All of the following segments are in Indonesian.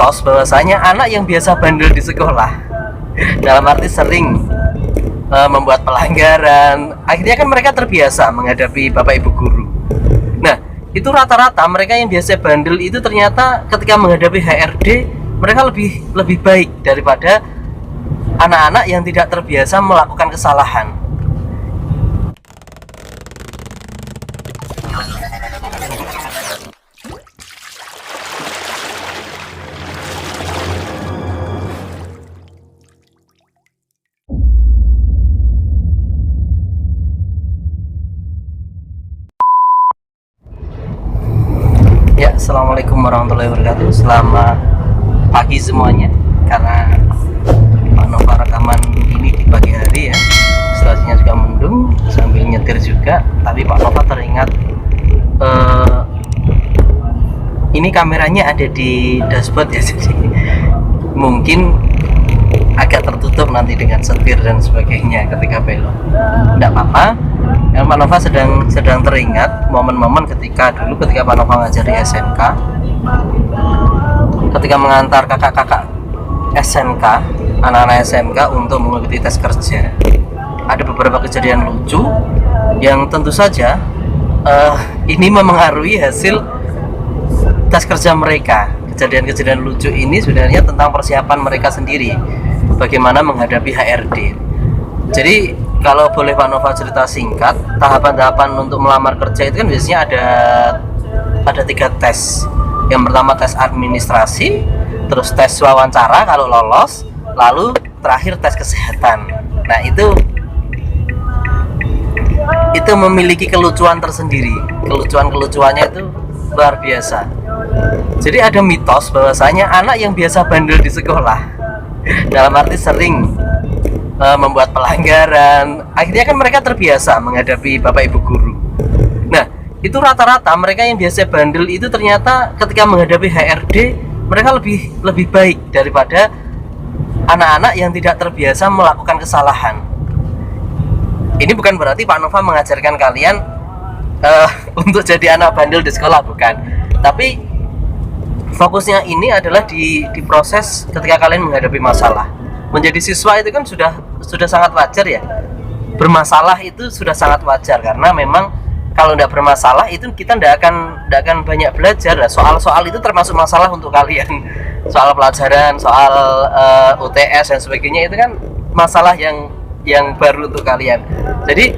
mitos bahwasanya anak yang biasa bandel di sekolah, dalam arti sering membuat pelanggaran, akhirnya kan mereka terbiasa menghadapi bapak ibu guru. Nah, itu rata-rata mereka yang biasa bandel itu ternyata ketika menghadapi HRD mereka lebih baik daripada anak-anak yang tidak terbiasa melakukan kesalahan. Ya, assalamualaikum warahmatullahi wabarakatuh. Selamat pagi semuanya. Karena Pak Nova rekaman ini di pagi hari ya, situasinya juga mendung, sambil nyetir juga. Tapi Pak Nova teringat ini kameranya ada di dashboard ya, jadi mungkin agak tertutup nanti dengan setir dan sebagainya ketika belok. Tidak apa-apa. Yang Pak Nova sedang teringat momen-momen ketika Pak Nova ngajar di SMK, ketika mengantar kakak-kakak SMK, anak-anak SMK untuk mengikuti tes kerja. Ada beberapa kejadian lucu yang tentu saja ini memengaruhi hasil tes kerja mereka. Kejadian-kejadian lucu ini sebenarnya tentang persiapan mereka sendiri, bagaimana menghadapi HRD. Jadi kalau boleh Pak Nova cerita singkat, tahapan-tahapan untuk melamar kerja itu kan biasanya ada 3 tes. Yang pertama tes administrasi, terus tes wawancara kalau lolos, lalu terakhir tes kesehatan. Nah, itu memiliki kelucuan tersendiri. Kelucuannya itu luar biasa. Jadi ada mitos bahwasanya anak yang biasa bandel di sekolah, dalam arti sering membuat pelanggaran, akhirnya kan mereka terbiasa menghadapi bapak ibu guru. Nah, itu rata-rata mereka yang biasa bandel itu ternyata ketika menghadapi HRD mereka lebih baik daripada anak-anak yang tidak terbiasa melakukan kesalahan. Ini bukan berarti Pak Nova mengajarkan kalian untuk jadi anak bandel di sekolah, bukan. Tapi fokusnya ini adalah di proses ketika kalian menghadapi masalah. Menjadi siswa itu kan sudah sangat wajar ya. Bermasalah itu sudah sangat wajar, karena memang kalau tidak bermasalah itu kita tidak akan banyak belajar. Soal-soal itu termasuk masalah untuk kalian. Soal pelajaran, soal UTS dan sebagainya itu kan masalah yang baru untuk kalian. Jadi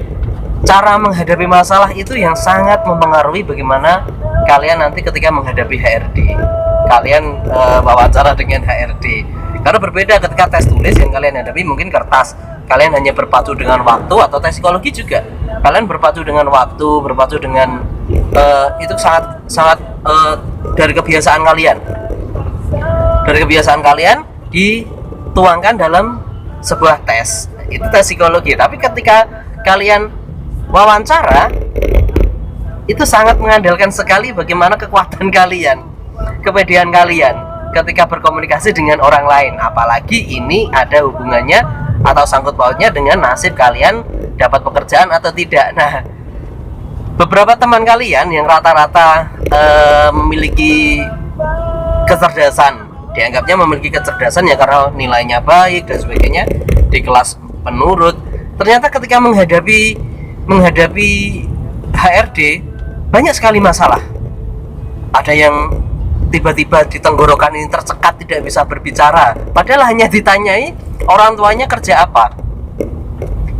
cara menghadapi masalah itu yang sangat mempengaruhi bagaimana kalian nanti ketika menghadapi HRD. Kalian wawancara dengan HRD. Karena berbeda ketika tes tulis yang kalian hadapi mungkin kertas, kalian hanya berpacu dengan waktu, atau tes psikologi juga kalian berpacu dengan waktu, berpacu dengan itu sangat dari kebiasaan kalian dituangkan dalam sebuah tes. Itu tes psikologi. Tapi ketika kalian wawancara, itu sangat mengandalkan sekali bagaimana kekuatan kalian, kepedean kalian ketika berkomunikasi dengan orang lain. Apalagi ini ada hubungannya atau sangkut pautnya dengan nasib kalian dapat pekerjaan atau tidak. Nah, beberapa teman kalian yang rata-rata memiliki kecerdasan, dianggapnya memiliki kecerdasan ya karena nilainya baik dan sebagainya di kelas penurut, ternyata ketika menghadapi HRD banyak sekali masalah. Ada yang tiba-tiba di tenggorokan ini tercekat, tidak bisa berbicara, padahal hanya ditanyai orang tuanya kerja apa,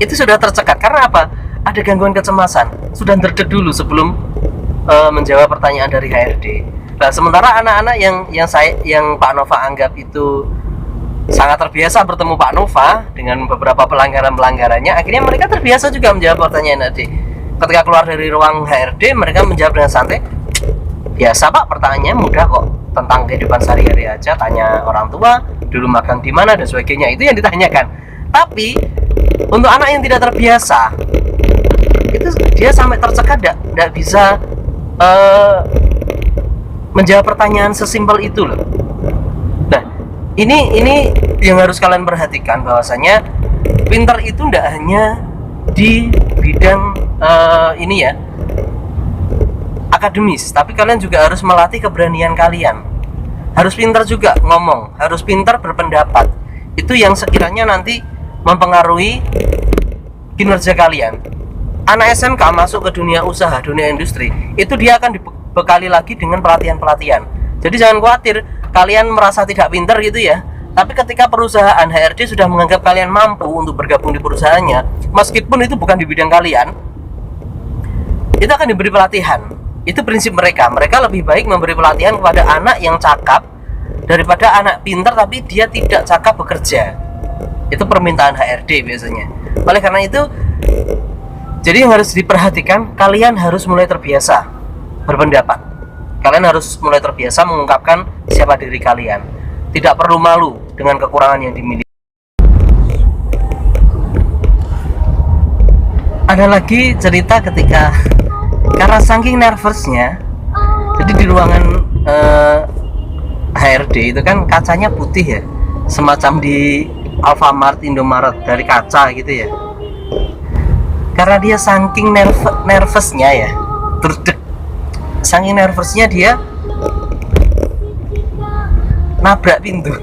itu sudah tercekat. Karena apa? Ada gangguan kecemasan, sudah derdek dulu sebelum menjawab pertanyaan dari HRD. Nah, sementara anak-anak yang Pak Nova anggap itu sangat terbiasa bertemu Pak Nova dengan beberapa pelanggarannya, akhirnya mereka terbiasa juga menjawab pertanyaan HRD. Ketika keluar dari ruang HRD, mereka menjawab dengan santai, biasa Pak, pertanyaannya mudah kok, tentang kehidupan sehari-hari aja, tanya orang tua, dulu magang di mana dan sebagainya, itu yang ditanyakan. Tapi untuk anak yang tidak terbiasa, itu dia sampai tercekat, tidak bisa menjawab pertanyaan sesimpel itu loh. Nah, ini yang harus kalian perhatikan, bahwasanya pintar itu tidak hanya di bidang ini ya, akademis, tapi kalian juga harus melatih keberanian kalian. harus pintar juga ngomong, harus pintar berpendapat. Itu yang sekiranya nanti mempengaruhi kinerja kalian. Anak SMK masuk ke dunia usaha, dunia industri, itu dia akan dibekali lagi dengan pelatihan-pelatihan. Jadi jangan khawatir kalian merasa tidak pintar gitu ya. Tapi ketika perusahaan HRD sudah menganggap kalian mampu untuk bergabung di perusahaannya, meskipun itu bukan di bidang kalian, itu akan diberi pelatihan. Itu prinsip mereka. Mereka lebih baik memberi pelatihan kepada anak yang cakap daripada anak pintar tapi dia tidak cakap bekerja. Itu permintaan HRD biasanya. Oleh karena itu, jadi yang harus diperhatikan, kalian harus mulai terbiasa berpendapat. Kalian harus mulai terbiasa mengungkapkan siapa diri kalian. Tidak perlu malu dengan kekurangan yang dimiliki. Ada lagi cerita ketika karena saking nervousnya, jadi di ruangan HRD itu kan kacanya putih ya, semacam di Alfamart, Indomaret dari kaca gitu ya. Karena dia saking nervousnya ya, saking nervousnya dia nabrak pintu.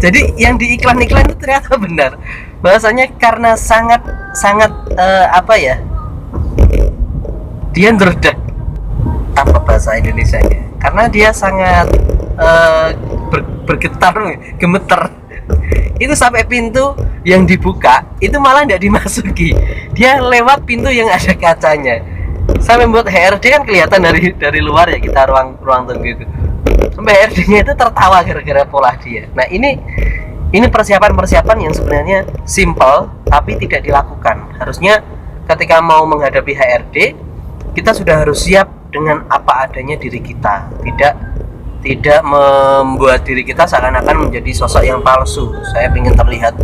Jadi yang di iklan-iklan itu ternyata benar, bahwasanya karena sangat dia ndredeg, apa bahasa Indonesianya, karena dia sangat bergetar, gemeter. Itu sampai pintu yang dibuka itu malah tidak dimasuki, dia lewat pintu yang ada kacanya. Sampai membuat HRD kan kelihatan dari luar ya, kita ruang tunggu itu. Sampai HRD-nya itu tertawa gara-gara pola dia. Nah ini persiapan yang sebenarnya simple tapi tidak dilakukan. Harusnya ketika mau menghadapi HRD, kita sudah harus siap dengan apa adanya diri kita, tidak membuat diri kita seakan-akan menjadi sosok yang palsu. Saya ingin terlihat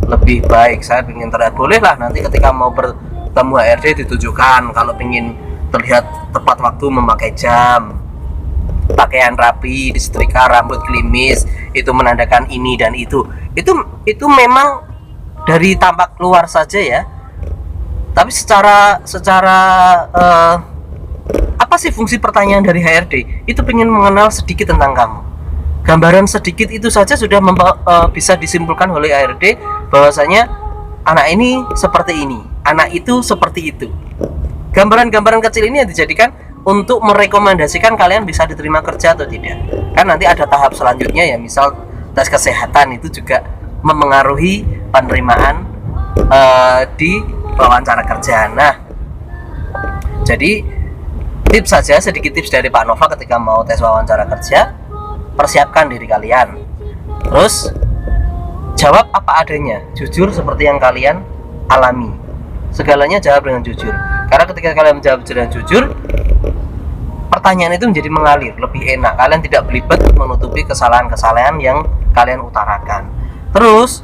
lebih baik, saya ingin terlihat, bolehlah nanti ketika mau bertemu HRD ditujukan. Kalau ingin terlihat tepat waktu memakai jam, pakaian rapi, disetrika, rambut klimis, itu menandakan ini dan itu memang dari tampak luar saja ya. Tapi secara apa sih fungsi pertanyaan dari HRD? Itu ingin mengenal sedikit tentang kamu. Gambaran sedikit itu saja sudah bisa disimpulkan oleh HRD bahwasanya anak ini seperti ini, anak itu seperti itu. Gambaran-gambaran kecil ini yang dijadikan untuk merekomendasikan kalian bisa diterima kerja atau tidak. Kan nanti ada tahap selanjutnya ya, misal tes kesehatan, itu juga memengaruhi penerimaan di wawancara kerja. Nah, jadi tips saja, sedikit tips dari Pak Nova ketika mau tes wawancara kerja, persiapkan diri kalian. Terus jawab apa adanya, jujur seperti yang kalian alami. Segalanya jawab dengan jujur. Karena ketika kalian menjawab dengan jujur, pertanyaan itu menjadi mengalir, lebih enak. Kalian tidak belibet menutupi kesalahan-kesalahan yang kalian utarakan. Terus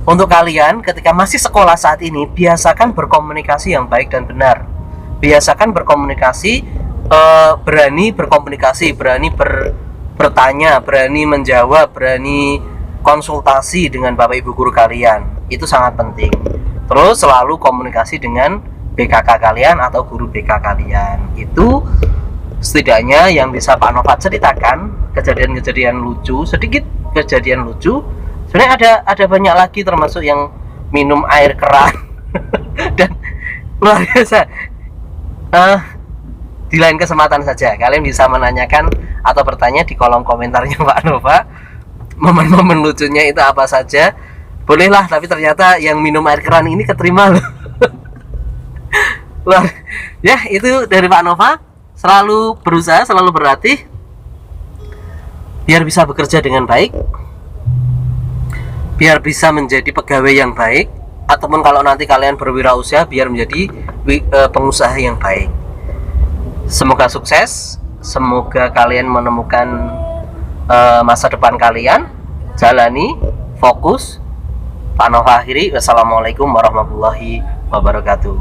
untuk kalian ketika masih sekolah saat ini, biasakan berkomunikasi yang baik dan benar. Biasakan berkomunikasi, berani berkomunikasi, berani bertanya, berani menjawab, berani konsultasi dengan Bapak Ibu guru kalian. Itu sangat penting. Terus selalu komunikasi dengan BKK kalian atau guru BK kalian. Itu setidaknya yang bisa Pak Nova ceritakan, kejadian-kejadian lucu, sedikit kejadian lucu. Sebenarnya ada banyak lagi, termasuk yang minum air keran dan luar biasa. Di lain kesempatan saja kalian bisa menanyakan atau bertanya di kolom komentarnya Pak Nova, momen-momen lucunya itu apa saja. Bolehlah, tapi ternyata yang minum air keran ini keterima loh. Ya, itu dari Pak Nova. Selalu berusaha, selalu berlatih biar bisa bekerja dengan baik, biar bisa menjadi pegawai yang baik, ataupun kalau nanti kalian berwirausaha biar menjadi pengusaha yang baik. Semoga sukses, semoga kalian menemukan masa depan kalian. Jalani, fokus. Pak Nova akhiri. Wassalamualaikum warahmatullahi wabarakatuh.